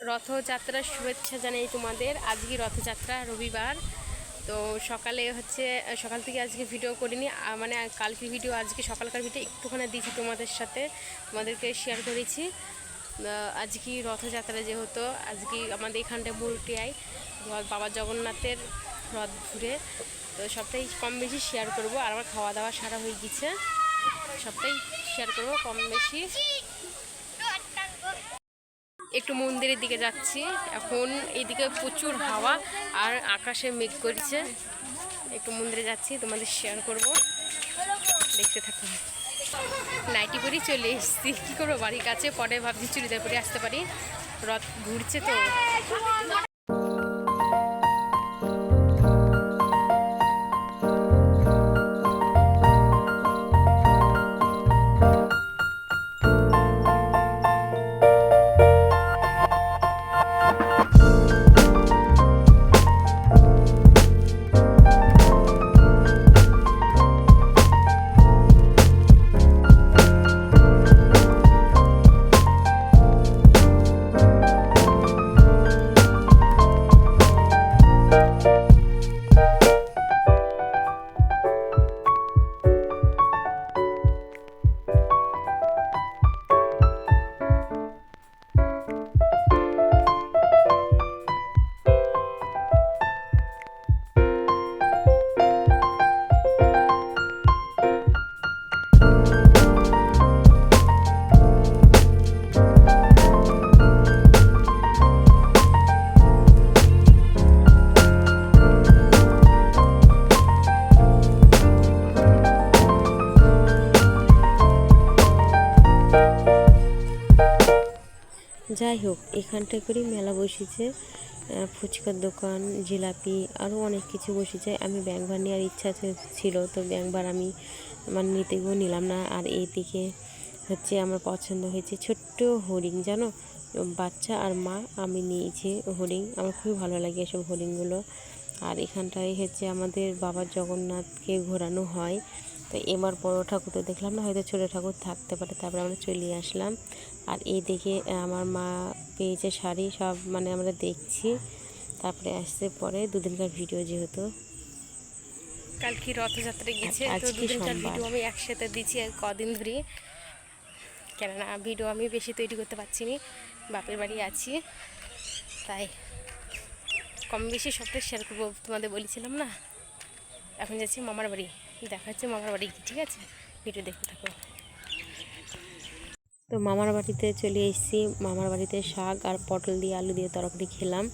রথযাত্রার শুভেচ্ছা জানাই তোমাদের। আজকে রথযাত্রা, রবিবার। তো সকালে হচ্ছে সকাল থেকে আজকে ভিডিও করিনি, মানে কালকের ভিডিও আজকে সকালকার ভিডিও একটুখানি দিয়েছি তোমাদের সাথে, তোমাদেরকে শেয়ার করেছি। আজকে রথযাত্রা যেহেতু আজকে আমাদের এখানটায় মুরুটিয়ায় বাবা জগন্নাথের রথ ঘুরে, তো সবটাই কম বেশি শেয়ার করব। আর আমার খাওয়া দাওয়া সারা হয়ে গেছে, সবটাই শেয়ার করব কম বেশি। একটু মন্দিরের দিকে যাচ্ছি এখন, এইদিকে প্রচুর হাওয়া আর আকাশে মেঘ করেছে। একটু মন্দিরে যাচ্ছি, তোমাদের শেয়ার করব, দেখতে থাকুন। নাইটি পরেই চলে এসেছি, কী করবো, বাড়ির কাছে, পরে ভাবছি চুড়িদার পরে আসতে পারি, রথ ঘুরছে তো। যাই হোক, এখানটায় করেই মেলা বসেছে, ফুচকার দোকান, জিলাপি, আরও অনেক কিছু বসেছে। আমি ব্যাংবার নেওয়ার ইচ্ছা ছিল, তো ব্যাংবার আমি মানে নিতে গিয়েও নিলাম না। আর এইদিকে হচ্ছে আমার পছন্দ হয়েছে ছোট্ট হরিণ, জানো, বাচ্চা আর মা, আমি নিয়েছি হরিণ, আমার খুবই ভালো লাগে এসব হরিণগুলো। আর এখানটায় হচ্ছে আমাদের বাবা জগন্নাথকে ঘোরানো হয়। তো এবার বড় ঠাকুর তো দেখলাম না, হয়তো ছোটো ঠাকুর থাকতে পারে, তারপরে আমরা চলে আসলাম। আর এই দিকে আমার মা পেয়েছে শাড়ি, সব মানে আমরা দেখছি, তারপরে আসছে পরে দুদিনকার ভিডিও, যেহেতু কালকে রথযাত্রা গেছে, তো দুদিনকার ভিডিও আমি একসাথে দিচ্ছি কদিন ধরে, কেননা ভিডিও আমি বেশি তৈরি করতে পারছি না, বাপের বাড়ি আছি, তাই কম বেশি সবটাই শেয়ার করবো। তোমাদের বলেছিলাম না, এখন যাচ্ছি মামার বাড়ি, দেখা হচ্ছে মামার বাড়ি, ঠিক আছে, ভিডিও দেখতে থাকো। তো মামার বাড়িতে চলে এসেছি, মামার বাড়িতে শাক আর পটল দিয়ে আলু দিয়ে তরকারি খেলাম,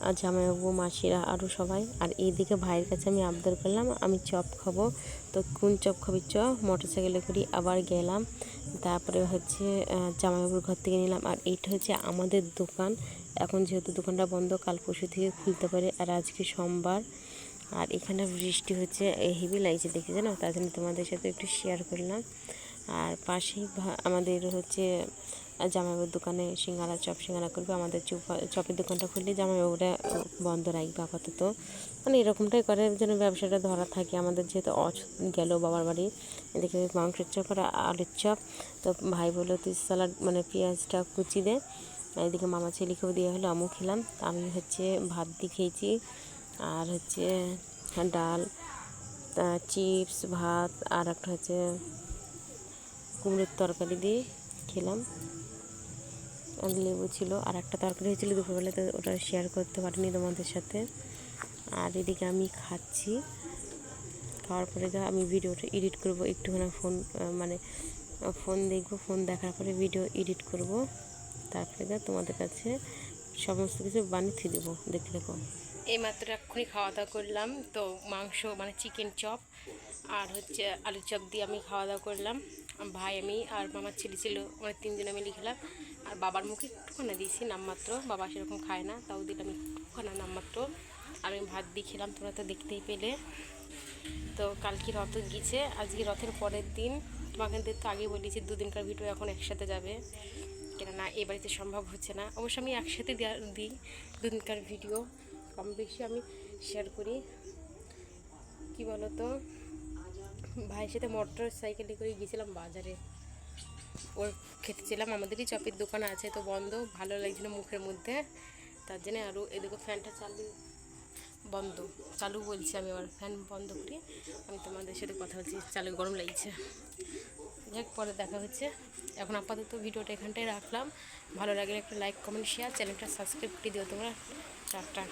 আর জামাইবাবু, মাসিরা, আরও সবাই। আর এইদিকে ভাইয়ের কাছে আমি আবদার করলাম আমি চপ খাবো, তো কোন চপ খাবি, চ, মোটরসাইকেলে করে আবার গেলাম। তারপরে হচ্ছে জামাইবাবুর ঘর থেকে নিলাম। আর এইটা হচ্ছে আমাদের দোকান, এখন যেহেতু দোকানটা বন্ধ, কাল পরশু থেকে খুলতে পারে, আর আজকে সোমবার। আর এখানে বৃষ্টি হচ্ছে, হেভি লাগছে দেখে, জানো, তার জন্য তোমাদের সাথে একটু শেয়ার করলাম। আর পাশেই আমাদের হচ্ছে জামাইবাবুর দোকানে সিঙ্গারা, চপ সিঙ্গারা করবে, আমাদের চপের দোকানটা খুললে জামাইবাবুরা বন্ধ রাখবে আপাতত, মানে এরকমটাই করে যেন ব্যবসাটা ধরা থাকে। আমাদের যেহেতু গেল বাবার বাড়ি, এদিকে মাংসের চপ আর আলুর চপ, তো ভাই বললো তুই স্যালাড মানে পেঁয়াজটা কুচি দে, এদিকে মামা ছেলেকেও দেওয়া হলো, আমিও খেলাম। আমি হচ্ছে ভাত দিয়ে খেয়েছি, আর হচ্ছে ডাল, চিপস, ভাত, আর একটা হচ্ছে কুমড়োর তরকারি দিয়ে খেলাম, আর লেবু ছিল, আর একটা তরকারি হয়েছিল দুপুরবেলা, তো ওটা শেয়ার করতে পারিনি তোমাদের সাথে। আর এদিকে আমি খাচ্ছি, খাওয়ার পরে আমি ভিডিওটা এডিট করব, একটুখানি ফোন মানে ফোন দেখব, ফোন দেখার পরে ভিডিও এডিট করব, তারপরে তোমাদের কাছে সমস্ত কিছু বানিয়ে দেবো, দেখতে দেখো। এইমাত্র এক্ষুনি খাওয়া দাওয়া করলাম, তো মাংস মানে চিকেন চপ আর হচ্ছে আলু চপ দিয়ে আমি খাওয়া দাওয়া করলাম। ভাই, আমি আর মামার ছেলে ছিল, মানে তিনজনে মিলে খেলাম। আর বাবার মুখে একটুখানা দিয়েছি নামমাত্র, বাবা সেরকম খায় না, তাও দিলাম একটুখানা নামমাত্র। আমি ভাত দিয়ে খেলাম, তোমরা তো দেখতেই পেলে। তো কালকে রথ গিয়েছে, আজকে রথের পরের দিন, তোমাকে তো আগে বলেছি দুদিনকার ভিডিও এখন একসাথে যাবে, কেননা এ বাড়িতে সম্ভব হচ্ছে না। অবশ্য আমি একসাথে দিই দুদিনকার ভিডিও, কম বেশি আমি শেয়ার করি। কি বলো তো, ভাইয়ের সাথে মোটর সাইকেলে করে গিয়েছিলাম বাজারে, ওর খেতেছিলাম। আমাদেরই চপের দোকান আছে, তো বন্ধ, ভালো লাগছিল মুখের মধ্যে, তার জন্য। আরও এদিকে ফ্যানটা চালু বলছি আমি, আবার ফ্যান বন্ধ করি। আমি তোমাদের সাথে কথা বলছি, চালু গরম লাগছে। যাক, পরে দেখা হচ্ছে। এখন আপাতত ভিডিওটা এখানটায় রাখলাম। ভালো লাগলে একটা লাইক, কমেন্ট, শেয়ার, চ্যানেলটা সাবস্ক্রাইব করে দিও তোমরা। টাটা।